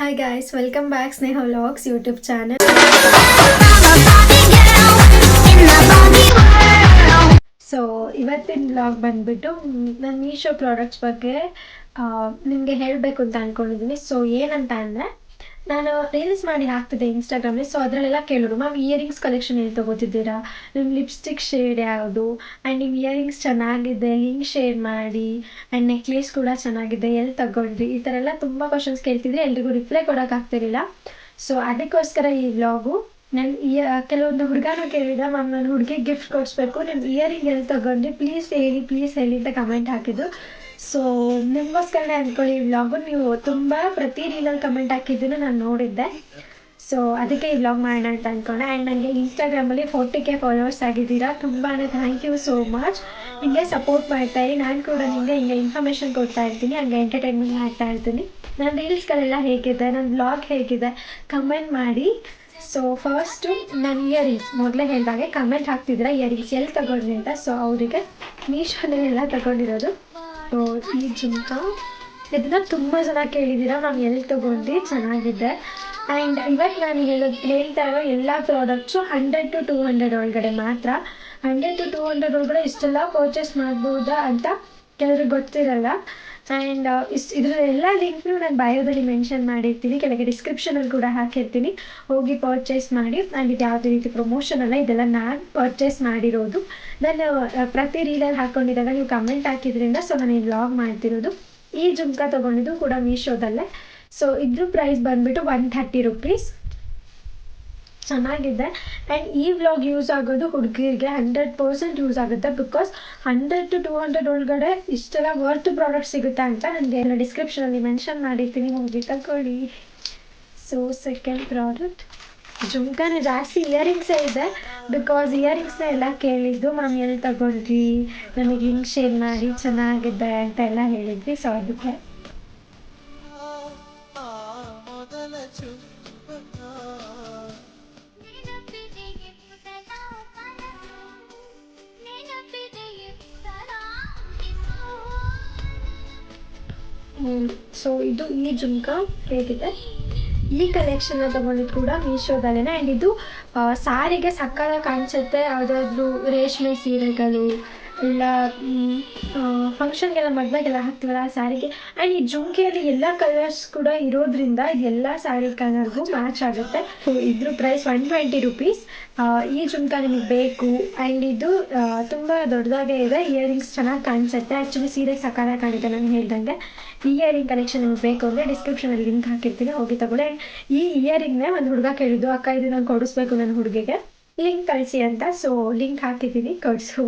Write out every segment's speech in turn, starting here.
Hi guys, welcome back Sneha Vlogs YouTube channel. So ಇವತ್ತಿನ blog ಬಂದ್ಬಿಟ್ಟು ನಾನು Meesho products ಬಗ್ಗೆ ನಿಮಗೆ ಹೇಳಬೇಕು ಅಂತ ಅಂದ್ಕೊಂಡಿದ್ದೀನಿ. ಸೊ ಏನಂತ ಅಂದರೆ, ನಾನು ರೀಲ್ಸ್ ಮಾಡಿ ಹಾಕ್ತಿದ್ದೆ ಇನ್ಸ್ಟಾಗ್ರಾಮಲ್ಲಿ. ಸೊ ಅದರಲ್ಲೆಲ್ಲ ಕೇಳೋರು, ಮ್ಯಾಮ್ ಇಯರಿಂಗ್ಸ್ ಕಲೆಕ್ಷನ್ ಎಲ್ಲಿ ತೊಗೋತಿದ್ದೀರಾ, ನಿಮ್ಮ ಲಿಪ್ಸ್ಟಿಕ್ ಶೇಡ್ ಯಾವುದು, ಆ್ಯಂಡ್ ನಿಮ್ಮ ಇಯರಿಂಗ್ಸ್ ಚೆನ್ನಾಗಿದೆ ಹಿಂಗೆ ಶೇಡ್ ಮಾಡಿ, ಆ್ಯಂಡ್ ನೆಕ್ಲೇಸ್ ಕೂಡ ಚೆನ್ನಾಗಿದೆ ಎಲ್ಲಿ ತಗೊಂಡ್ರಿ, ಈ ಥರ ಎಲ್ಲ ತುಂಬ ಕ್ವಶನ್ಸ್ ಕೇಳ್ತಿದ್ರೆ ಎಲ್ರಿಗೂ ರಿಪ್ಲೈ ಕೊಡೋಕ್ಕಾಗ್ತಿರಲಿಲ್ಲ. ಸೊ ಅದಕ್ಕೋಸ್ಕರ ಈ ವ್ಲಾಗು. ನಾನು ಕೆಲವೊಂದು ಹುಡುಗನೂ ಕೇಳಿದ, ಮ್ಯಾಮ್ ನಾನು ಹುಡುಗಿಗೆ ಗಿಫ್ಟ್ ಕೊಡಿಸ್ಬೇಕು, ನಿಮ್ಮ ಇಯರಿಂಗ್ ಎಲ್ಲಿ ತೊಗೊಂಡ್ರಿ ಪ್ಲೀಸ್ ಹೇಳಿ ಅಂತ ಕಮೆಂಟ್ ಹಾಕಿದ್ದು. ಸೊ ನಿಮಗೋಸ್ಕರನೇ ಅಂದ್ಕೊಳ್ಳಿ ಈ ವ್ಲಾಗು. ನೀವು ತುಂಬ ಪ್ರತಿ ರೀಲಲ್ಲಿ ಕಮೆಂಟ್ ಹಾಕಿದ್ದನ್ನು ನಾನು ನೋಡಿದ್ದೆ. ಸೊ ಅದಕ್ಕೆ ಈ ವ್ಲಾಗ್ ಮಾಡೋಣ ಅಂತ ಅಂದ್ಕೊಂಡೆ. ಆ್ಯಂಡ್ ನನಗೆ ಇನ್ಸ್ಟಾಗ್ರಾಮಲ್ಲಿ 40K ಫಾಲೋವರ್ಸ್ ಆಗಿದ್ದೀರಾ, ತುಂಬಾ ಥ್ಯಾಂಕ್ ಯು ಸೋ ಮಚ್. ನಿಮಗೆ ಸಪೋರ್ಟ್ ಮಾಡ್ತಾಯಿರಿ, ನಾನು ಕೂಡ ನಿಮಗೆ ಹಿಂಗೆ ಇನ್ಫಾರ್ಮೇಷನ್ ಕೊಡ್ತಾ ಇರ್ತೀನಿ, ಹಂಗೆ ಎಂಟರ್ಟೈನ್ಮೆಂಟ್ ಮಾಡ್ತಾ ಇರ್ತೀನಿ. ನನ್ನ ರೀಲ್ಸ್ಗಳೆಲ್ಲ ಹೇಗಿದೆ, ನನ್ನ ವ್ಲಾಗ್ ಹೇಗಿದೆ ಕಮೆಂಟ್ ಮಾಡಿ. ಸೊ ಫಸ್ಟು ನಾನು ಇಯರಿಂಗ್ಸ್ ಮೊದಲೇ ಹೇಳಿದಾಗೆ ಕಮೆಂಟ್ ಹಾಕ್ತಿದ್ರೆ ಇಯರಿಂಗ್ಸ್ ಎಲ್ಲಿ ತಗೊಂಡ್ರಿ ಅಂತ. ಸೊ ಅವರಿಗೆ ಮೀಶೋನೆಲ್ಲ ತಗೊಂಡಿರೋದು. ಸೊ ಈ ಜುಮ್ಕ ಇದನ್ನ ತುಂಬ ಜನ ಕೇಳಿದ್ದೀರಾ, ನಾವು ಎಲ್ಲಿ ತೊಗೊಂಡು ಚೆನ್ನಾಗಿದೆ. ಆ್ಯಂಡ್ ಇವತ್ತು ನಾನು ಹೇಳ್ತಾ ಇರೋ ಎಲ್ಲ ಪ್ರಾಡಕ್ಟ್ಸು 100 to 200 ಒಳಗಡೆ ಮಾತ್ರ. 100 to 200 ಒಳಗಡೆ ಇಷ್ಟೆಲ್ಲ ಪರ್ಚೇಸ್ ಮಾಡ್ಬೋದಾ ಅಂತ ಕೆಲವ್ರಿಗೆ ಗೊತ್ತಿರಲ್ಲ. ಆ್ಯಂಡ್ ಇದರ ಎಲ್ಲ ಲಿಂಕ್ನು ನಾನು ಬಯೋದಲ್ಲಿ ಮೆನ್ಷನ್ ಮಾಡಿರ್ತೀನಿ, ಕೆಳಗೆ ಡಿಸ್ಕ್ರಿಪ್ಷನಲ್ಲಿ ಕೂಡ ಹಾಕಿರ್ತೀನಿ, ಹೋಗಿ ಪರ್ಚೇಸ್ ಮಾಡಿ. ಆ್ಯಂಡ್ ಇದು ಯಾವುದೇ ರೀತಿ ಪ್ರಮೋಷನ್ ಅಲ್ಲ, ಇದೆಲ್ಲ ನಾನು ಪರ್ಚೇಸ್ ಮಾಡಿರೋದು. ನಾನು ಪ್ರತಿ ರೀಲಲ್ಲಿ ಹಾಕ್ಕೊಂಡಿದ್ದಾಗ ನೀವು ಕಮೆಂಟ್ ಹಾಕಿದ್ರಿಂದ ಸೊ ನಾನು ಈ ವ್ಲಾಗ್ ಮಾಡ್ತಿರೋದು. ಈ ಜುಮ್ಕ ತೊಗೊಂಡಿದ್ದು ಕೂಡ ಮೀಶೋದಲ್ಲೇ. ಸೊ ಇದ್ರ ಪ್ರೈಸ್ ಬಂದುಬಿಟ್ಟು 130 rupees. ಚೆನ್ನಾಗಿದೆ. ಆ್ಯಂಡ್ ಈ ವ್ಲಾಗ್ ಯೂಸ್ ಆಗೋದು ಹುಡುಗಿರಿಗೆ 100% ಯೂಸ್ ಆಗುತ್ತೆ. ಬಿಕಾಸ್ 100 to 200 ಒಳಗಡೆ ಇಷ್ಟೆಲ್ಲ ವರ್ತ್ ಪ್ರಾಡಕ್ಟ್ ಸಿಗುತ್ತೆ ಅಂತ ನನಗೆ ಡಿಸ್ಕ್ರಿಪ್ಷನಲ್ಲಿ ಮೆನ್ಷನ್ ಮಾಡಿರ್ತೀನಿ, ಹೋಗಿ ತಗೊಳ್ಳಿ. ಸೊ ಸೆಕೆಂಡ್ ಪ್ರಾಡಕ್ಟ್ ಜುಮ್ಕಾನೇ ಜಾಸ್ತಿ ಇಯರಿಂಗ್ಸೇ ಇದೆ. ಬಿಕಾಸ್ ಇಯರಿಂಗ್ಸ್ನೇ ಎಲ್ಲ ಕೇಳಿದ್ದು, ಮ್ಯಾಮ್ ಎಲ್ಲಿ ತಗೊಂಡ್ರಿ, ನಮಗೆ ಹಿಂಗೆ ಶೇರ್ ಮಾಡಿ ಚೆನ್ನಾಗಿದೆ ಅಂತ ಎಲ್ಲ ಹೇಳಿದ್ವಿ. ಸೊ ಅದಕ್ಕೆ ಸೊ ಇದು ಈ ಜುಮ್ಕ ಹೇಗಿದೆ. ಈ ಕಲೆಕ್ಷನ್ನ ತೊಗೊಂಡಿದ್ದು ಕೂಡ ಮೀಶೋದಲ್ಲೇ. ಆ್ಯಂಡ್ ಇದು ಸಾರಿಗೆ ಸಕ್ಕತ್ತಾಗಿ ಕಾಣಿಸುತ್ತೆ. ಯಾವುದಾದ್ರೂ ರೇಷ್ಮೆ ಸೀರೆಗಳು ಇಲ್ಲ ಫಂಕ್ಷನ್ಗೆಲ್ಲ ಮದುವೆಗೆಲ್ಲ ಹಾಕ್ತೀವಲ್ಲ ಆ ಸ್ಯಾರಿಗೆ. ಆ್ಯಂಡ್ ಈ ಜುಮ್ಕಿಯಲ್ಲಿ ಎಲ್ಲ ಕಲರ್ಸ್ ಕೂಡ ಇರೋದ್ರಿಂದ ಎಲ್ಲ ಸ್ಯಾರಿ ಕಲರ್ಗೂ ಮ್ಯಾಚ್ ಆಗುತ್ತೆ. ಸೊ ಇದ್ರ ಪ್ರೈಸ್ 120 rupees. ಈ ಜುಮ್ಕ ನಿಮಗೆ ಬೇಕು. ಆ್ಯಂಡ್ ಇದು ತುಂಬ ದೊಡ್ಡದಾಗೇ ಇದೆ, ಇಯರಿಂಗ್ಸ್ ಚೆನ್ನಾಗಿ ಕಾಣಿಸುತ್ತೆ. ಆ್ಯಕ್ಚುಲಿ ಸೀರೆ ಸಕ್ಕತ್ತಾಗಿ ಕಾಣುತ್ತೆ. ನಾನು ಹೇಳ್ದಂಗೆ ಇಯರಿಂಗ್ ಕಲೆಕ್ಷನ್ ನಿಮ್ಗೆ ಬೇಕು ಅಂದರೆ ಡಿಸ್ಕ್ರಿಪ್ಷನಲ್ಲಿ ಲಿಂಕ್ ಹಾಕಿರ್ತೀನಿ, ಹೋಗಿ ತಗೊಳ್ಳಿ. ಆ್ಯಂಡ್ ಈ ಇಯರಿಂಗ್ನೇ ಒಂದು ಹುಡುಗ ಕೇಳಿದ್ದು, ಅಕ್ಕ ಇದು ನಾನು ಕೊಡಿಸ್ಬೇಕು ನನ್ನ ಹುಡುಗಿಗೆ, ಲಿಂಕ್ ಕಳಿಸಿ ಅಂತ. ಸೊ ಲಿಂಕ್ ಹಾಕಿದ್ದೀನಿ, ಕೊಡಿಸು.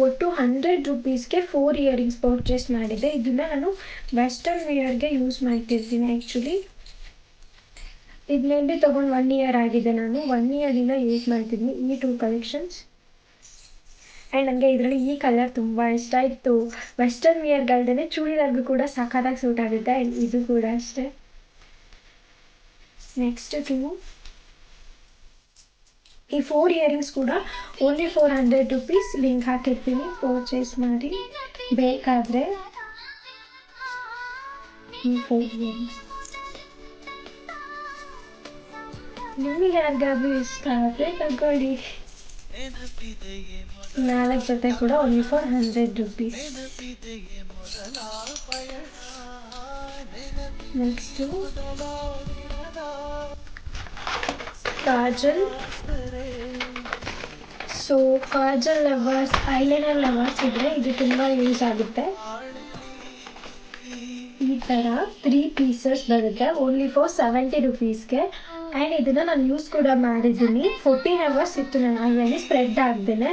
ಒಟ್ಟು 100 rupeesಗೆ 4 ಇಯರಿಂಗ್ಸ್ ಪರ್ಚೇಸ್ ಮಾಡಿದ್ದೆ. ಇದನ್ನು ನಾನು ವೆಸ್ಟರ್ನ್ ವೇರ್ಗೆ ಯೂಸ್ ಮಾಡ್ತಿರ್ತೀನಿ. ಆ್ಯಕ್ಚುಲಿ ಇದು ಮೇಬಿ ತೊಗೊಂಡು 1 year ಆಗಿದೆ. ನಾನು 1 yearದಿಂದ ಯೂಸ್ ಮಾಡ್ತಿದ್ದೀನಿ ಈ 2 ಕಲೆಕ್ಷನ್ಸ್. ಆ್ಯಂಡ್ ನನಗೆ ಇದರಲ್ಲಿ ಈ ಕಲರ್ ತುಂಬ ಇಷ್ಟ ಇತ್ತು. ವೆಸ್ಟರ್ನ್ ವೇರ್ಗಲ್ದೇ ಚೂಡಿದಾರ್ಗೂ ಕೂಡ ಸಖತ್ತಾಗಿ ಸೂಟ್ ಆಗುತ್ತೆ. ಆ್ಯಂಡ್ ಇದು ಕೂಡ ಅಷ್ಟೇ. ನೆಕ್ಸ್ಟ್ ಈ 4 ಇಯರಿಂಗ್ಸ್ ಕೂಡ ಓನ್ಲಿ 400 rupees. ಲಿಂಕ್ ಹಾಕಿರ್ತೀನಿ, ಪರ್ಚೇಸ್ ಮಾಡಿ ಬೇಕಾದರೆ. ಈ 4 ಇಯರಿಂಗ್ಸ್ ನಿಮಗೆ ಯಾರಿಗಾದ್ರೂ ಇಷ್ಟ ಆದರೆ ತಗೊಳ್ಳಿ. 4 ಜೊತೆ ಕೂಡ only 400 rupees. Next Kajal. So Kajal lovers, eyeliner lovers ಇದ್ದರೆ ಇದು ತುಂಬ ಯೂಸ್ ಆಗುತ್ತೆ. ಈ ಥರ 3 pieces ಬರುತ್ತೆ, ಓನ್ಲಿ 470 rupeesಗೆ. ಆ್ಯಂಡ್ ಇದನ್ನು ನಾನು ಯೂಸ್ ಕೂಡ ಮಾಡಿದ್ದೀನಿ. 14 hours ಇತ್ತು ನನ್ನ ಐಯಲ್ಲಿ ಸ್ಪ್ರೆಡ್ ಆಗ್ದೇನೆ.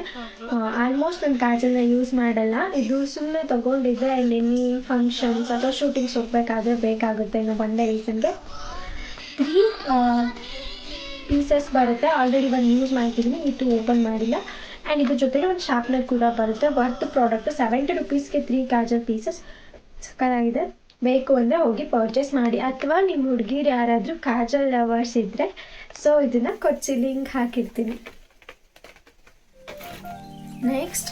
ಆಲ್ಮೋಸ್ಟ್ ನಾನು ಕಾಜಲ್ನ ಯೂಸ್ ಮಾಡಲ್ಲ, ಇದು ಸುಮ್ಮನೆ ತೊಗೊಂಡಿದ್ದೆ. ಆ್ಯಂಡ್ ಎನಿ ಫಂಕ್ಷನ್ಸ್ ಅಥವಾ ಶೂಟಿಂಗ್ಸ್ ಹೋಗಬೇಕಾದ್ರೆ ಬೇಕಾಗುತ್ತೆ ಇನ್ನು ಒನ್ ಡೇ ರೀಸನ್ಗೆ. 3 ಪೀಸಸ್ ಬರುತ್ತೆ. ಆಲ್ರೆಡಿ ಒಂದು ಯೂಸ್ ಮಾಡ್ತಿದ್ದೀನಿ, ಇದು ಓಪನ್ ಮಾಡಿಲ್ಲ. ಆ್ಯಂಡ್ ಇದ್ರ ಜೊತೆಗೆ ಒಂದು ಶಾರ್ಪ್ನರ್ ಕೂಡ ಬರುತ್ತೆ. Worth product 70 rupeesಗೆ 3 Kajal pieces. ಸಕ್ಕತ್ತಾಗಿದೆ. ಬೇಕು ಅಂದರೆ ಹೋಗಿ ಪರ್ಚೇಸ್ ಮಾಡಿ. ಅಥವಾ ನಿಮ್ಮ ಹುಡುಗಿರು ಯಾರಾದರೂ ಕಾಜಲ್ ಲವರ್ಸ್ ಇದ್ದರೆ ಸೊ ಇದನ್ನು ಕೊಡಿಸಿ, ಲಿಂಕ್ ಹಾಕಿರ್ತೀನಿ. Next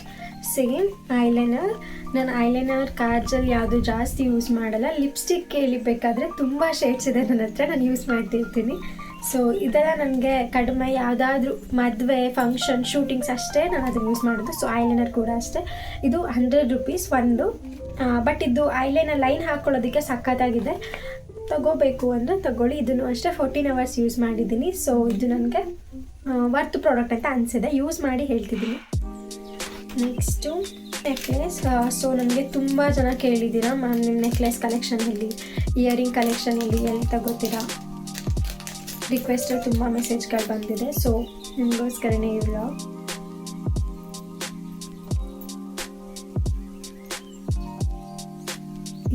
same eyeliner. ನಾನು ಐಲೈನರ್ ಕಾಜಲ್ ಯಾವುದು ಜಾಸ್ತಿ ಯೂಸ್ ಮಾಡಲ್ಲ. ಲಿಪ್ಸ್ಟಿಕ್ ಕೇಳಿಬೇಕಾದ್ರೆ ತುಂಬ ಶೇಡ್ಸ್ ಇದೆ ನನ್ನ ಹತ್ರ, ನಾನು ಯೂಸ್ ಮಾಡ್ತಿರ್ತೀನಿ. ಸೊ ಇದೆಲ್ಲ ನನಗೆ ಕಡಿಮೆ, ಯಾವುದಾದ್ರೂ ಮದುವೆ ಫಂಕ್ಷನ್ ಶೂಟಿಂಗ್ಸ್ ಅಷ್ಟೇ ನಾನು ಅದನ್ನು ಯೂಸ್ ಮಾಡೋದು. ಸೊ ಐಲೈನರ್ ಕೂಡ ಅಷ್ಟೇ. ಇದು 100 ರೂಪೀಸ್ ಒಂದು. ಬಟ್ ಇದು ಐಲೈನರ್ ಲೈನ್ ಹಾಕ್ಕೊಳ್ಳೋದಕ್ಕೆ ಸಖತ್ತಾಗಿದೆ. ತಗೋಬೇಕು ಅಂದರೆ ತಗೊಳ್ಳಿ. ಇದನ್ನು ಅಷ್ಟೇ 14 hours ಯೂಸ್ ಮಾಡಿದ್ದೀನಿ. ಸೊ ಇದು ನನಗೆ ವರ್ತ್ ಪ್ರಾಡಕ್ಟ್ ಅಂತ ಅನಿಸಿದೆ, ಯೂಸ್ ಮಾಡಿ ಹೇಳ್ತಿದ್ದೀನಿ. Next necklace. ಸೊ ನನಗೆ ತುಂಬ ಜನ ಕೇಳಿದ್ದೀರಾ ನಿಮ್ಮ ನೆಕ್ಲೆಸ್ ಕಲೆಕ್ಷನಲ್ಲಿ, ಇಯರಿಂಗ್ ಕಲೆಕ್ಷನಲ್ಲಿ ಎಲ್ಲಿ ತಗೋತೀರಾ, ರಿಕ್ವೆಸ್ಟಲ್ಲಿ ತುಂಬ ಮೆಸೇಜ್ಗಳು ಬಂದಿದೆ. ಸೊ ನಿಮಗೋಸ್ಕರನೇ ಈ ವ್ಲಾಗ್.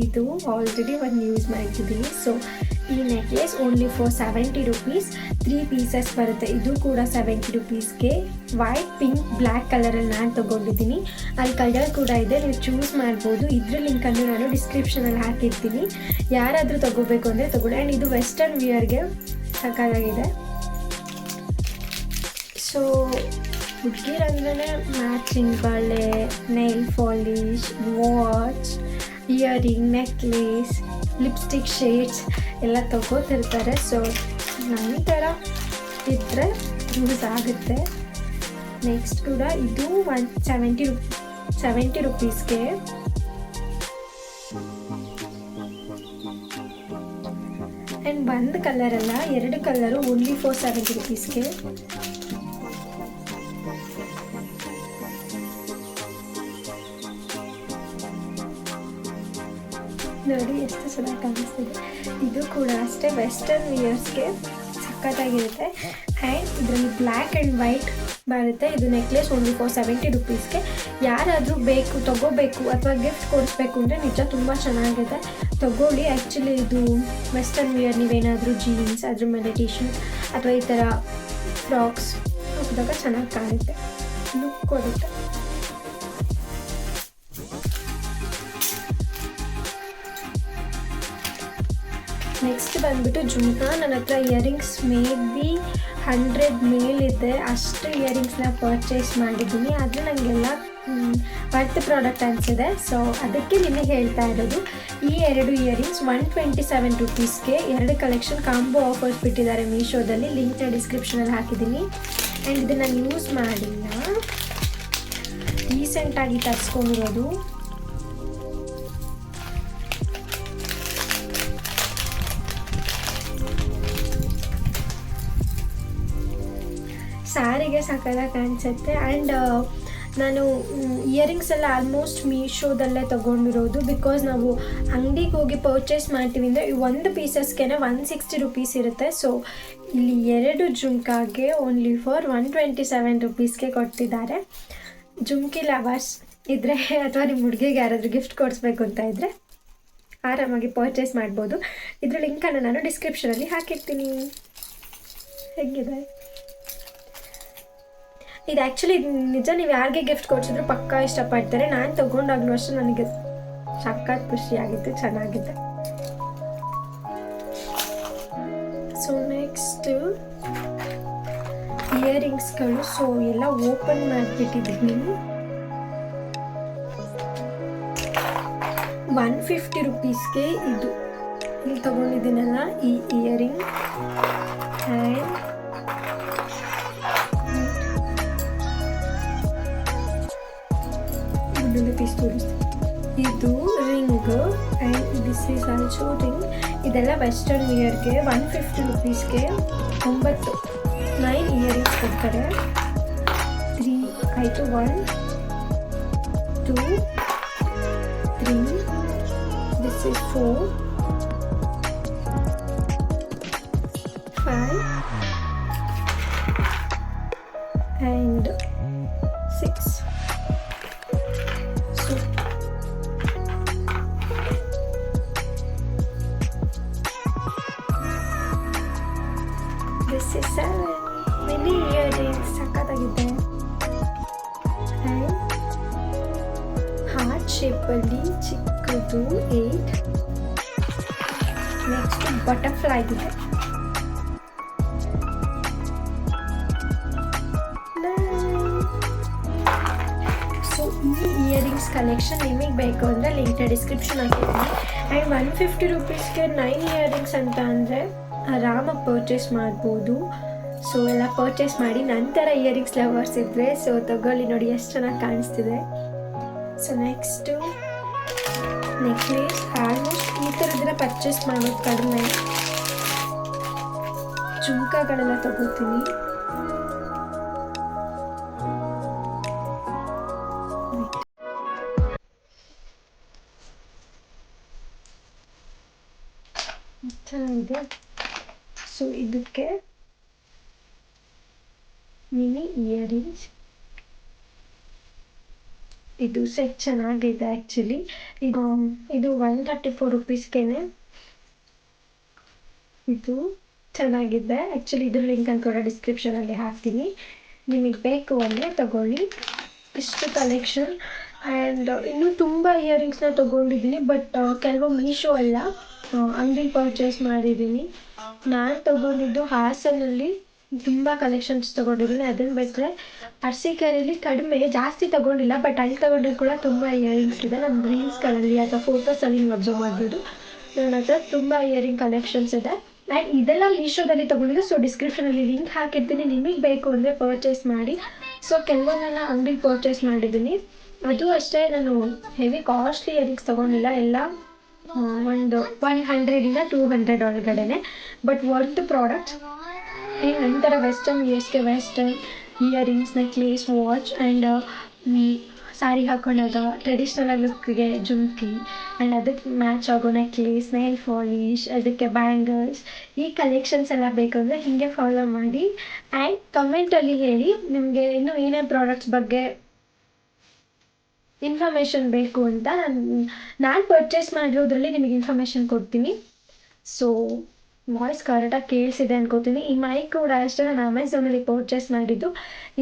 ಇದು ಆಲ್ರೆಡಿ ಒಂದು ಯೂಸ್ ಮಾಡ್ತಿದ್ದೀನಿ. ಸೊ ಈ necklace only for 70 rupees. 3 pieces ಬರುತ್ತೆ. ಇದು ಕೂಡ 70 ರೂಪೀಸ್ಗೆ. ವೈಟ್, ಪಿಂಕ್, ಬ್ಲ್ಯಾಕ್ ಕಲರಲ್ಲಿ ನಾನು ತೊಗೊಂಡಿದ್ದೀನಿ. ಅಲ್ಲಿ ಕಲರ್ ಕೂಡ ಇದೆ, ನೀವು ಚೂಸ್ ಮಾಡ್ಬೋದು. ಇದ್ರ ಲಿಂಕನ್ನು ನಾನು ಡಿಸ್ಕ್ರಿಪ್ಷನಲ್ಲಿ ಹಾಕಿರ್ತೀನಿ. ಯಾರಾದರೂ ತೊಗೋಬೇಕು ಅಂದರೆ ತೊಗೊಳ್ಳಿ. ಆ್ಯಂಡ್ ಇದು ವೆಸ್ಟರ್ನ್ ವಿಯರ್ಗೆ ಸಕ್ಕತ್ತಾಗಿದೆ. ಸೊ ಹುಡುಗಿರಂದ್ರೆ ಮ್ಯಾಚಿಂಗ್ ಬಳೆ, nail polish, watch, earring, necklace, lipstick shades ಎಲ್ಲ ತಗೋತಿರ್ತಾರೆ. ಸೊ ನನ್ನ ಥರ ಇದ್ದರೆ ಯೂಸ್ ಆಗುತ್ತೆ. ನೆಕ್ಸ್ಟ್ ಕೂಡ ಇದು 70 ರೂಪೀಸ್ಗೆ. ಆ್ಯಂಡ್ ಒಂದು ಕಲರ್ ಅಲ್ಲ, 2 ಕಲರು ಓನ್ಲಿ ಫಾರ್ 70 ರೂಪೀಸ್ಗೆ. ನೋಡಿ ಎಷ್ಟು ಚೆನ್ನಾಗಿ ಕಾಣಿಸ್ತಿದೆ. ಇದು ಕೂಡ ಅಷ್ಟೇ ವೆಸ್ಟರ್ನ್ ವಿಯರ್ಸ್ಗೆ ಸಖತ್ತಾಗಿರುತ್ತೆ. ಆ್ಯಂಡ್ ಇದರಲ್ಲಿ ಬ್ಲ್ಯಾಕ್ ಆ್ಯಂಡ್ ವೈಟ್ ಬರುತ್ತೆ. ಇದು ನೆಕ್ಲೆಸ್ ಓನ್ಲಿ ಫಾರ್ 70 ರೂಪೀಸ್ಗೆ. ಯಾರಾದರೂ ತೊಗೋಬೇಕು ಅಥವಾ ಗಿಫ್ಟ್ ಕೊಡಿಸ್ಬೇಕು ಅಂದರೆ ನಿಜ ತುಂಬ ಚೆನ್ನಾಗಿದೆ, ತೊಗೊಳ್ಳಿ. ಆ್ಯಕ್ಚುಲಿ ಇದು ವೆಸ್ಟರ್ನ್ ವಿಯರ್ ನೀವೇನಾದರೂ ಜೀನ್ಸ್ ಅದ್ರ ಮೇಲೆ ಟಿ ಶರ್ಟ್ ಅಥವಾ ಈ ಥರ ಫ್ರಾಕ್ಸ್ ಹಾಕಿದಾಗ ಚೆನ್ನಾಗಿ ಕಾಣುತ್ತೆ, ಲುಕ್ ಕೊಡುತ್ತೆ. ನೆಕ್ಸ್ಟ್ ಬಂದುಬಿಟ್ಟು ಜುಮ್ಕಾ. ನನ್ನ ಹತ್ರ ಇಯರಿಂಗ್ಸ್ ಮೇ ಬಿ 100 ಮೇಲಿದೆ, ಅಷ್ಟು ಇಯರಿಂಗ್ಸ್ನ ಪರ್ಚೇಸ್ ಮಾಡಿದ್ದೀನಿ. ಆದರೆ ನನಗೆಲ್ಲ ವರ್ತ್ ಪ್ರಾಡಕ್ಟ್ ಅನಿಸಿದೆ. ಸೊ ಅದಕ್ಕೆ ನಿಮಗೆ ಹೇಳ್ತಾ ಇರೋದು. ಈ 2 ಇಯರಿಂಗ್ಸ್ 127 ರೂಪೀಸ್ಗೆ 2 ಕಲೆಕ್ಷನ್ ಕಾಂಬೋ ಆಫರ್ಸ್ ಬಿಟ್ಟಿದ್ದಾರೆ ಮೀಶೋದಲ್ಲಿ. ಲಿಂಕ್ನ ಡಿಸ್ಕ್ರಿಪ್ಷನಲ್ಲಿ ಹಾಕಿದ್ದೀನಿ. ಆ್ಯಂಡ್ ಇದನ್ನು ನಾನು ಯೂಸ್ ಮಾಡಿಲ್ಲ, ರೀಸೆಂಟಾಗಿ ತರಿಸ್ಕೊಂಡಿರೋದು. ಸ್ಯಾರಿಗೆ ಸಕ್ಕತ್ತಾಗಿ ಕಾಣಿಸುತ್ತೆ. ಆ್ಯಂಡ್ ನಾನು ಇಯರಿಂಗ್ಸ್ ಎಲ್ಲ ಆಲ್ಮೋಸ್ಟ್ ಮೀಶೋದಲ್ಲೇ ತೊಗೊಂಡಿರೋದು. ಬಿಕಾಸ್ ನಾವು ಅಂಗಡಿಗೆ ಹೋಗಿ ಪರ್ಚೇಸ್ ಮಾಡ್ತೀವಿ ಅಂದರೆ ಒಂದು ಪೀಸಸ್ಗೆ 160 ರೂಪೀಸ್ ಇರುತ್ತೆ. ಸೊ ಇಲ್ಲಿ 2 ಜುಮ್ಕಾಗೆ ಓನ್ಲಿ ಫಾರ್ 127 ರೂಪೀಸ್ಗೆ ಕೊಡ್ತಿದ್ದಾರೆ. ಜುಮ್ಕಿ ಲವರ್ಸ್ ಇದ್ದರೆ ಅಥವಾ ನಿಮ್ಮ ಹುಡುಗಿಗೆ ಯಾರಾದರೂ ಗಿಫ್ಟ್ ಕೊಡಿಸ್ಬೇಕು ಅಂತ ಇದ್ದರೆ ಆರಾಮಾಗಿ ಪರ್ಚೇಸ್ ಮಾಡ್ಬೋದು. ಇದ್ರ ಲಿಂಕನ್ನು ನಾನು ಡಿಸ್ಕ್ರಿಪ್ಷನಲ್ಲಿ ಹಾಕಿರ್ತೀನಿ. ಹೇಗಿದೆ ಇದು? ಆ್ಯಕ್ಚುಲಿ ನಿಜ, ನೀವು ಯಾರಿಗೆ ಗಿಫ್ಟ್ ಕೊಡ್ಸಿದ್ರು ಪಕ್ಕಾ ಇಷ್ಟಪಡ್ತಾರೆ. ನಾನು ತೊಗೊಂಡಾಗ್ಲೂ ಅಷ್ಟೇ ನನಗೆ ಸಖತ್ ಖುಷಿಯಾಗಿತ್ತು, ಚೆನ್ನಾಗಿದೆ. ಸೊ ನೆಕ್ಸ್ಟ್ ಇಯರಿಂಗ್ಸ್ಗಳು. ಸೊ ಎಲ್ಲ ಓಪನ್ ಮಾಡಿಬಿಟ್ಟಿದ್ದೀನಿ. 150 ರೂಪೀಸ್ಗೆ ಇದು ಇಲ್ಲಿ ತೊಗೊಂಡಿದ್ದೀನಲ್ಲ ಈ ಇಯರಿಂಗ್. ಆ್ಯಂಡ್ ಪೀಸ್ ತೋರಿಸ್ತೀನಿ. ಇದು ring and this is also ring. ಇದೆಲ್ಲ ವೆಸ್ಟರ್ನ್ ವಿಯರ್ಗೆ 150 ರೂಪೀಸ್ಗೆ 9 ಇಯರಿಂಗ್ಸ್ ಕೊಡ್ತಾರೆ. 3 ಆಯಿತು. 1 2 3 ದಿಸ್ ಈಸ್ 4 5 and 6. This is 7 mini earrings, ಸಕ್ಕತ್ತಾಗಿದೆ. ಆ್ಯಂಡ್ ಹಾರ್ಟ್ ಶೇಪಲ್ಲಿ ಚಿಕ್ಕದು 8. ನೆಕ್ಸ್ಟ್ ಬಟರ್ಫ್ಲೈ ಇದೆ. ಸೊ ಈ ಕಲೆಕ್ಷನ್ ನಿಮಗೆ ಬೇಕು ಅಂದರೆ ಲಿಂಕ್ ಡಿಸ್ಕ್ರಿಪ್ಷನ್ ಹಾಕಿದ್ದೀನಿ. ಆ್ಯಂಡ್ 150 ರುಪೀಸ್ಗೆ 9 ಇಯರಿಂಗ್ಸ್ ಅಂತ ಅಂದರೆ ಆರಾಮಾಗಿ ಪರ್ಚೇಸ್ ಮಾಡ್ಬೋದು. ಸೊ ಎಲ್ಲ ಪರ್ಚೇಸ್ ಮಾಡಿ ನಂತರ ಇಯರಿಂಗ್ಸ್ ಲವರ್ಸ್ ಇದ್ದರೆ ಸೊ ತಗೊಳ್ಳಿ, ನೋಡಿ ಎಷ್ಟು ಚೆನ್ನಾಗಿ ಕಾಣಿಸ್ತಿದೆ. So next necklace. ಆಲ್ಮೋಸ್ಟ್ ಈ ಥರದ್ದೆಲ್ಲ ಪರ್ಚೇಸ್ ಮಾಡೋದು ಕಡಿಮೆ. ಜುಮ್ಕಾಗಳೆಲ್ಲ ತಗೋತೀನಿ. ಚೆನ್ನಾಗಿದೆ. ಸೊ ಇದಕ್ಕೆ ಮಿನಿ ಇಯರಿಂಗ್ಸ್, ಇದು ಸೆಟ್ ಚೆನ್ನಾಗಿದೆ ಆ್ಯಕ್ಚುಲಿ. ಇದು 134 ರುಪೀಸ್ಗೆನೆ ಇದು ಚೆನ್ನಾಗಿದೆ ಆ್ಯಕ್ಚುಲಿ. ಇದ್ರ ಲಿಂಕ್ ಅಂತ ಕೂಡ ಡಿಸ್ಕ್ರಿಪ್ಷನಲ್ಲಿ ಹಾಕ್ತೀನಿ, ನಿಮಗೆ ಬೇಕು ಅಂದರೆ ತಗೊಳ್ಳಿ. ಇಷ್ಟು ಕಲೆಕ್ಷನ್. ಆ್ಯಂಡ್ ಇನ್ನೂ ತುಂಬ ಇಯರಿಂಗ್ಸ್ನ ತೊಗೊಂಡಿದ್ದೀನಿ, ಬಟ್ ಕೆಲವು ಮೀಶೋ ಅಲ್ಲ ಅಂಗಡಿ ಪರ್ಚೇಸ್ ಮಾಡಿದ್ದೀನಿ. ನಾನು ತೊಗೊಂಡಿದ್ದು ಹಾಸನಲ್ಲಿ ತುಂಬ ಕಲೆಕ್ಷನ್ಸ್ ತೊಗೊಂಡಿದ್ದೀನಿ. ಅದನ್ನು ಬಿಟ್ಟರೆ ಅರಸೀಕೆರೆಯಲ್ಲಿ ಕಡಿಮೆ, ಜಾಸ್ತಿ ತೊಗೊಂಡಿಲ್ಲ, ಬಟ್ ಅಲ್ಲಿ ತೊಗೊಂಡಿದ್ದು ಕೂಡ ತುಂಬ ಇಯರಿಂಗ್ಸ್ ಇದೆ. ನಮ್ಮ ರೀಲ್ಸ್ಗಳಲ್ಲಿ ಅಥವಾ ಫೋಟೋಸಲ್ಲಿ ನೀವು ಅಬ್ಸರ್ವ್ ಮಾಡ್ಬೋದು, ನನ್ನ ಹತ್ರ ತುಂಬ ಇಯರಿಂಗ್ ಕಲೆಕ್ಷನ್ಸ್ ಇದೆ. ಆ್ಯಂಡ್ ಇದೆಲ್ಲ ಮೀಶೋದಲ್ಲಿ ತೊಗೊಂಡಿದ್ದು. ಸೊ ಡಿಸ್ಕ್ರಿಪ್ಷನಲ್ಲಿ ಲಿಂಕ್ ಹಾಕಿರ್ತೀನಿ, ನಿಮಗೆ ಬೇಕು ಅಂದರೆ ಪರ್ಚೇಸ್ ಮಾಡಿ. ಸೊ ಕೆಲವೊಂದೆಲ್ಲ ಅಂಗಡಿಗೆ ಪರ್ಚೇಸ್ ಮಾಡಿದ್ದೀನಿ. ಅದು ಅಷ್ಟೇ, ನಾನು ಹೆವಿ ಕಾಸ್ಟ್ಲಿ ಇಯರಿಂಗ್ಸ್ ತೊಗೊಂಡಿಲ್ಲ, ಎಲ್ಲ ಒಂದು 100ಇಂದ 200 ಒಳಗಡೆ, ಬಟ್ ವರ್ತ್ ಪ್ರಾಡಕ್ಟ್ಸ್. ಆ್ಯಂಡ್ ನಂತರ ವೆಸ್ಟರ್ನ್ ವೇರ್ಸ್ಗೆ western earrings, necklace, watch and sari ಹಾಕ್ಕೊಂಡಾಗ ಟ್ರೆಡಿಷ್ನಲ್ ಲುಕ್ಗೆ ಜುಮ್ಕಿ, ಆ್ಯಂಡ್ ಅದಕ್ಕೆ ಮ್ಯಾಚ್ ಆಗೋ ನೆಕ್ಲೇಸ್, ನೈಲ್ ಪಾಲಿಶ್, ಅದಕ್ಕೆ ಬ್ಯಾಂಗಲ್ಸ್, ಈ ಕಲೆಕ್ಷನ್ಸ್ ಎಲ್ಲ ಬೇಕಂದರೆ ಹೀಗೆ ಫಾಲೋ ಮಾಡಿ. ಆ್ಯಂಡ್ ಕಮೆಂಟಲ್ಲಿ ಹೇಳಿ ನಿಮಗೆ ಇನ್ನೂ ಏನೇನು ಪ್ರಾಡಕ್ಟ್ಸ್ ಬಗ್ಗೆ ಇನ್ಫಾರ್ಮೇಷನ್ ಬೇಕು ಅಂತ. ನಾನು ಪರ್ಚೇಸ್ ಮಾಡಿರೋದ್ರಲ್ಲಿ ನಿಮಗೆ ಇನ್ಫಾರ್ಮೇಷನ್ ಕೊಡ್ತೀನಿ. ಸೊ ವಾಯ್ಸ್ ಕರೆಕ್ಟಾಗಿ ಕೇಳಿಸಿದೆ ಅನ್ಕೋತೀನಿ. ಈ ಮೈಕ್ ಕೂಡ ಅಷ್ಟೇ ನಾನು ಅಮೆಝಾನಲ್ಲಿ ಪರ್ಚೇಸ್ ಮಾಡಿದ್ದು.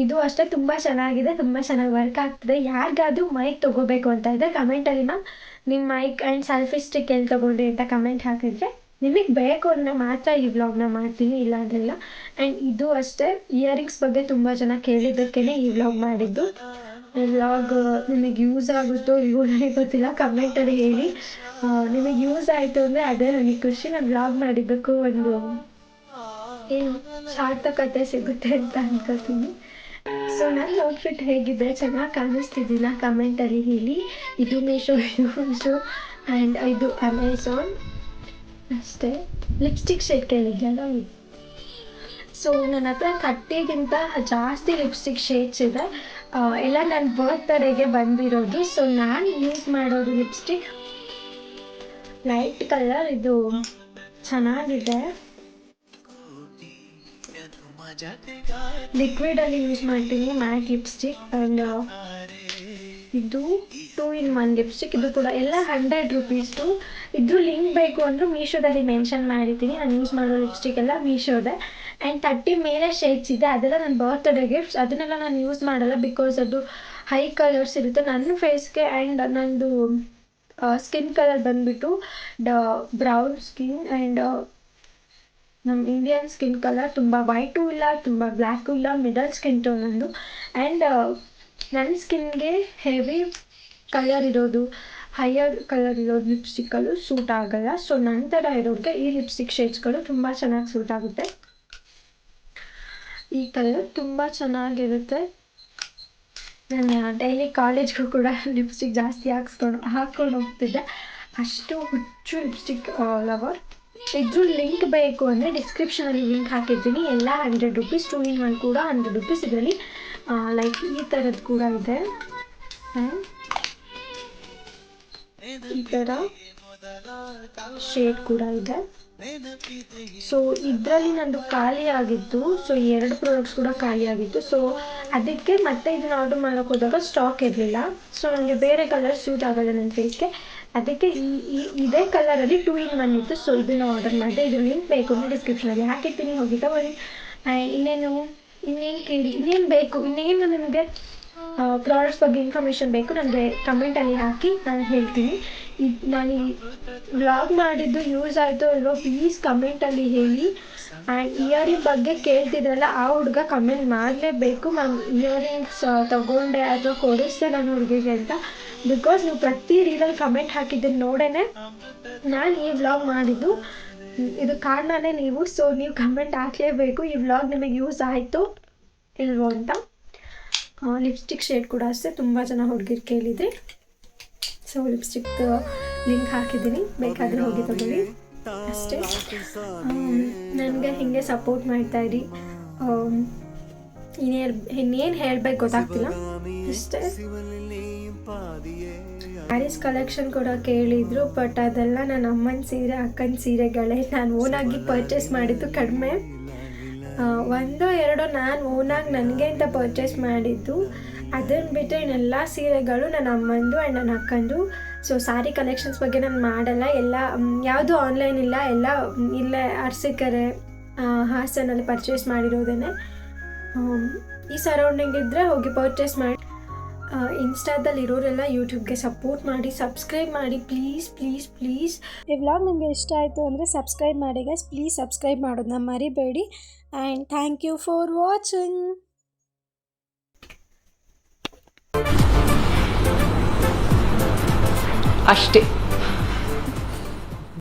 ಇದು ಅಷ್ಟೇ ತುಂಬ ಚೆನ್ನಾಗಿದೆ, ತುಂಬ ಚೆನ್ನಾಗಿ ವರ್ಕ್ ಆಗ್ತದೆ. ಯಾರಿಗಾದ್ರೂ ಮೈಕ್ ತೊಗೋಬೇಕು ಅಂತ ಇದ್ದರೆ ಕಮೆಂಟಲ್ಲಿ ನಿಮ್ಮ ಮೈಕ್ ಆ್ಯಂಡ್ ಸೆಲ್ಫಿ ಸ್ಟಿಕ್ ಎಲ್ಲಿ ತೊಗೊಂಡ್ರಿ ಅಂತ ಕಮೆಂಟ್ ಹಾಕಿದರೆ ನಿಮಗೆ ಬೇಕು ಅಂದರೆ ಮಾತ್ರ ಈ ವ್ಲಾಗ್ನ ಮಾಡ್ತೀನಿ, ಇಲ್ಲಾಂದ್ರಿಲ್ಲ. ಆ್ಯಂಡ್ ಇದು ಅಷ್ಟೇ, ಇಯರಿಂಗ್ಸ್ ಬಗ್ಗೆ ತುಂಬ ಜನ ಕೇಳಿದ್ದಕ್ಕೇ ಈ ವ್ಲಾಗ್ ಮಾಡಿದ್ದು. ವ್ಲಾಗ್ ನಿಮಗೆ ಯೂಸ್ ಆಗುತ್ತೋ ಇವು ನನಗೆ ಗೊತ್ತಿಲ್ಲ, ಕಮೆಂಟಲ್ಲಿ ಹೇಳಿ. ನಿಮಗೆ ಯೂಸ್ ಆಯಿತು ಅಂದರೆ ಅದೇ ನನಗೆ ಖುಷಿ. ನಾನು ವ್ಲಾಗ್ ಮಾಡಿದ್ದಕ್ಕೂ ಒಂದು ಏನು ಸಾರ್ಥಕತೆ ಸಿಗುತ್ತೆ ಅಂತ ಅನ್ಕೋತೀನಿ. ಸೊ ನನ್ನ ಔಟ್ಫಿಟ್ ಹೇಗಿದೆ, ಚೆನ್ನಾಗಿ ಕಾಣಿಸ್ತಿದ್ದಿಲ್ಲ, ಕಮೆಂಟಲ್ಲಿ ಹೇಳಿ. ಇದು ಮೀಶೋ ಆ್ಯಂಡ್ ಇದು ಅಮೆಝಾನ್ ಅಷ್ಟೇ. ಲಿಪ್ಸ್ಟಿಕ್ ಶೇಡ್ ಕೇಳಿದ್ಯಲ್ಲ. ಸೊ ನನ್ನ ಹತ್ರ 30ಗಿಂತ ಜಾಸ್ತಿ ಲಿಪ್ಸ್ಟಿಕ್ ಶೇಡ್ಸ್ ಇದೆ, ಎಲ್ಲ ನನ್ನ ಬರ್ತ್ಡೇಗೆ ಬಂದಿರೋದು. ಸೊ ನಾನು ಯೂಸ್ ಮಾಡೋದು ಲಿಪ್ಸ್ಟಿಕ್ ಲೈಟ್ ಕಲರ್, ಇದು ಚೆನ್ನಾಗಿದೆ. ಲಿಕ್ವಿಡಲ್ಲಿ ಯೂಸ್ ಮಾಡ್ತೀನಿ ಮ್ಯಾಟ್ ಲಿಪ್ಸ್ಟಿಕ್. ಆ್ಯಂಡ್ ಇದು 2-in-1 ಲಿಪ್ಸ್ಟಿಕ್. ಇದು ಕೂಡ ಎಲ್ಲ 100 ರುಪೀಸ್ದು. ಇದ್ರ ಲಿಂಕ್ ಬೇಕು ಅಂದರೂ ಮೀಶೋದಲ್ಲಿ ಮೆನ್ಷನ್ ಮಾಡಿದ್ದೀನಿ. ನಾನು ಯೂಸ್ ಮಾಡೋ ಲಿಪ್ಸ್ಟಿಕ್ ಎಲ್ಲ ಮೀಶೋದೆ. ಆ್ಯಂಡ್ 30 ಮೇಲೆ ಶೇಡ್ಸ್ ಇದೆ, ಅದೆಲ್ಲ ನನ್ನ ಬರ್ತ್ಡೇ ಗಿಫ್ಟ್ಸ್. ಅದನ್ನೆಲ್ಲ ನಾನು ಯೂಸ್ ಮಾಡಲ್ಲ, ಬಿಕಾಸ್ ಅದು ಹೈ ಕಲರ್ಸ್ ಇರುತ್ತೆ ನನ್ನ ಫೇಸ್ಗೆ. ಆ್ಯಂಡ್ ನನ್ನದು ಸ್ಕಿನ್ ಕಲರ್ ಬಂದುಬಿಟ್ಟು ಬ್ರೌನ್ ಸ್ಕಿನ್, ಆ್ಯಂಡ್ ನಮ್ಮ ಇಂಡಿಯನ್ ಸ್ಕಿನ್ ಕಲರ್ ತುಂಬ ವೈಟು ಇಲ್ಲ, ತುಂಬ ಬ್ಲ್ಯಾಕು ಇಲ್ಲ, ಮಿಡಲ್ ಸ್ಕಿನ್ ಟೋನ್ ನಂದು. ಆ್ಯಂಡ್ ನನ್ನ ಸ್ಕಿನ್ಗೆ ಹೆವಿ ಕಲರ್ ಇರೋದು, ಹೈಯರ್ ಕಲರ್ ಇರೋದು ಲಿಪ್ಸ್ಟಿಕ್ಕಲ್ಲಿ ಸೂಟ್ ಆಗೋಲ್ಲ. ಸೊ ನನ್ನ ಥರ ಇರೋರಿಗೆ ಈ ಲಿಪ್ಸ್ಟಿಕ್ ಶೇಡ್ಸ್ಗಳು ತುಂಬ ಚೆನ್ನಾಗಿ ಸೂಟ್ ಆಗುತ್ತೆ. ಈ ಕಲರ್ ತುಂಬ ಚೆನ್ನಾಗಿರುತ್ತೆ. ನಾನು ಡೈಲಿ ಕಾಲೇಜ್ಗೂ ಕೂಡ ಲಿಪ್ಸ್ಟಿಕ್ ಜಾಸ್ತಿ ಹಾಕ್ಕೊಂಡು ಹೋಗ್ತಿದ್ದೆ, ಅಷ್ಟು ಹುಚ್ಚು ಲಿಪ್ಸ್ಟಿಕ್ ಲವರ್. ಇದ್ರ ಲಿಂಕ್ ಬೇಕು ಅಂದರೆ ಡಿಸ್ಕ್ರಿಪ್ಷನಲ್ಲಿ ಲಿಂಕ್ ಹಾಕಿದ್ದೀನಿ. ಎಲ್ಲ 100 ರುಪೀಸ್, 2-in-1 ಕೂಡ 100 ರುಪೀಸ್. ಇದರಲ್ಲಿ ಲೈಕ್ ಈ ಥರದ್ದು ಕೂಡ ಇದೆ, ಈ ಥರ ಶೇಡ್ ಕೂಡ ಇದೆ. ಸೊ ಇದರಲ್ಲಿ ನಂದು ಖಾಲಿ ಆಗಿತ್ತು. ಸೊ 2 ಪ್ರಾಡಕ್ಟ್ಸ್ ಕೂಡ ಖಾಲಿ ಆಗಿತ್ತು. ಸೊ ಅದಕ್ಕೆ ಮತ್ತೆ ಇದನ್ನು ಆರ್ಡರ್ ಮಾಡೋಕೆ ಹೋದಾಗ ಸ್ಟಾಕ್ ಇರಲಿಲ್ಲ. ಸೊ ನನಗೆ ಬೇರೆ ಕಲರ್ ಸೂಟ್ ಆಗೋಲ್ಲ ನನ್ನ ಫೇಸ್ಗೆ, ಅದಕ್ಕೆ ಇದೇ ಕಲರಲ್ಲಿ 2-in-1 ಇತ್ತು. ಸೊ ಇದನ್ನು ಆರ್ಡರ್ ಮಾಡಿದೆ. ಇದ್ರ ಲಿಂಕ್ ಬೇಕು ಅಂದರೆ ಡಿಸ್ಕ್ರಿಪ್ಷನಲ್ಲಿ ಹಾಕಿರ್ತೀನಿ, ಹೋಗಿ ತಗೊಳ್ಳಿ. ಇನ್ನೇನು ಕೇಳಿ, ಇನ್ನೇನು ಬೇಕು, ಇನ್ನೇನು ನಿಮಗೆ ಪ್ರಾಡಕ್ಟ್ಸ್ ಬಗ್ಗೆ ಇನ್ಫಾರ್ಮೇಷನ್ ಬೇಕು ನನಗೆ ಕಮೆಂಟಲ್ಲಿ ಹಾಕಿ ನಾನು ಹೇಳ್ತೀನಿ. ಇದು ನಾನು ಈ ವ್ಲಾಗ್ ಮಾಡಿದ್ದು ಯೂಸ್ ಆಯಿತು ಅಲ್ವೋ ಪ್ಲೀಸ್ ಕಮೆಂಟಲ್ಲಿ ಹೇಳಿ. ಆ್ಯಂಡ್ ಇಯರಿಂಗ್ ಬಗ್ಗೆ ಕೇಳ್ತಿದ್ರಲ್ಲ, ಆ ಹುಡುಗ ಕಮೆಂಟ್ ಮಾಡಲೇಬೇಕು ಮ್ಯಾಮ್ ಇಯರಿಂಗ್ಸ್ ತೊಗೊಂಡೆ ಅಥವಾ ಕೊಡಿಸ್ದೆ ನನ್ನ ಹುಡುಗಿಗೆ ಅಂತ. ಬಿಕಾಸ್ ನೀವು ಪ್ರತಿ ರೀಲಲ್ಲಿ ಕಮೆಂಟ್ ಹಾಕಿದ್ದನ್ನು ನೋಡೇ ನಾನು ಈ ವ್ಲಾಗ್ ಮಾಡಿದ್ದು. ಇದು ಕಾರಣನೇ ನೀವು. ಸೊ ನೀವು ಕಮೆಂಟ್ ಹಾಕಲೇಬೇಕು ಈ ವ್ಲಾಗ್ ನಿಮಗೆ ಯೂಸ್ ಆಯಿತು ಇಲ್ವೋ ಅಂತ. ಲಿಪ್ಸ್ಟಿಕ್ ಶೇಡ್ ಕೂಡ ಅಷ್ಟೇ ತುಂಬ ಜನ ಹುಡುಗಿರು ಕೇಳಿದ್ರಿ. ಸೊ ಲಿಪ್ಸ್ಟಿಕ್ ಲಿಂಕ್ ಹಾಕಿದ್ದೀನಿ, ಬೇಕಾದರೆ ಹೋಗಿ ತಗೊಳ್ಳಿ ಅಷ್ಟೇ. ನನಗೆ ಹೀಗೆ ಸಪೋರ್ಟ್ ಮಾಡ್ತಾಯಿರಿ. ಇನ್ನೇನು ಹೇಳಬೇಕು ಗೊತ್ತಾಗ್ತಿಲ್ಲ ಅಷ್ಟೇ. ಸ್ಯಾರೀಸ್ ಕಲೆಕ್ಷನ್ ಕೂಡ ಕೇಳಿದರು, ಬಟ್ ಅದೆಲ್ಲ ನನ್ನ ಅಮ್ಮನ ಸೀರೆ ಅಕ್ಕನ ಸೀರೆಗಳೇ. ನಾನು ಓನಾಗಿ ಪರ್ಚೇಸ್ ಮಾಡಿದ್ದು ಕಡಿಮೆ, ಒಂದೋ ಎರಡೋ ನಾನು ಓನಾಗಿ ನನಗೆ ಅಂತ ಪರ್ಚೇಸ್ ಮಾಡಿದ್ದು. ಅದನ್ನು ಬಿಟ್ಟರೆ ಇನ್ನೆಲ್ಲ ಸೀರೆಗಳು ನನ್ನ ಅಮ್ಮಂದು ಆ್ಯಂಡ್ ನನ್ನ ಅಕ್ಕಂದು. ಸೊ ಸ್ಯಾರಿ ಕಲೆಕ್ಷನ್ಸ್ ಬಗ್ಗೆ ನಾನು ಮಾಡಲ್ಲ, ಎಲ್ಲ ಯಾವುದೂ ಆನ್ಲೈನ್ ಇಲ್ಲ, ಎಲ್ಲ ಇಲ್ಲೇ ಅರಸೀಕೆರೆ ಹಾಸನಲ್ಲಿ ಪರ್ಚೇಸ್ ಮಾಡಿರೋದೇ. ಈ ಸರೌಂಡಿಂಗ್ ಇದ್ದರೆ ಹೋಗಿ ಪರ್ಚೇಸ್ ಮಾಡಿ. ಇನ್ಸ್ಟಾದಲ್ಲಿ ಇರೋರೆಲ್ಲ ಯೂಟ್ಯೂಬ್ಗೆ ಸಪೋರ್ಟ್ ಮಾಡಿ, ಸಬ್ಸ್ಕ್ರೈಬ್ ಮಾಡಿ ಪ್ಲೀಸ್ ಪ್ಲೀಸ್ ಪ್ಲೀಸ್. ಈ ವ್ಲಾಗ್ ನಿಮಗೆ ಇಷ್ಟ ಆಯಿತು ಅಂದರೆ ಸಬ್ಸ್ಕ್ರೈಬ್ ಮಾಡಿ ಗೈಸ್, ಪ್ಲೀಸ್ ಸಬ್ಸ್ಕ್ರೈಬ್ ಮಾಡೋದನ್ನ ಮರಿಬೇಡಿ. And thank you for watching. ಅಷ್ಟೇ.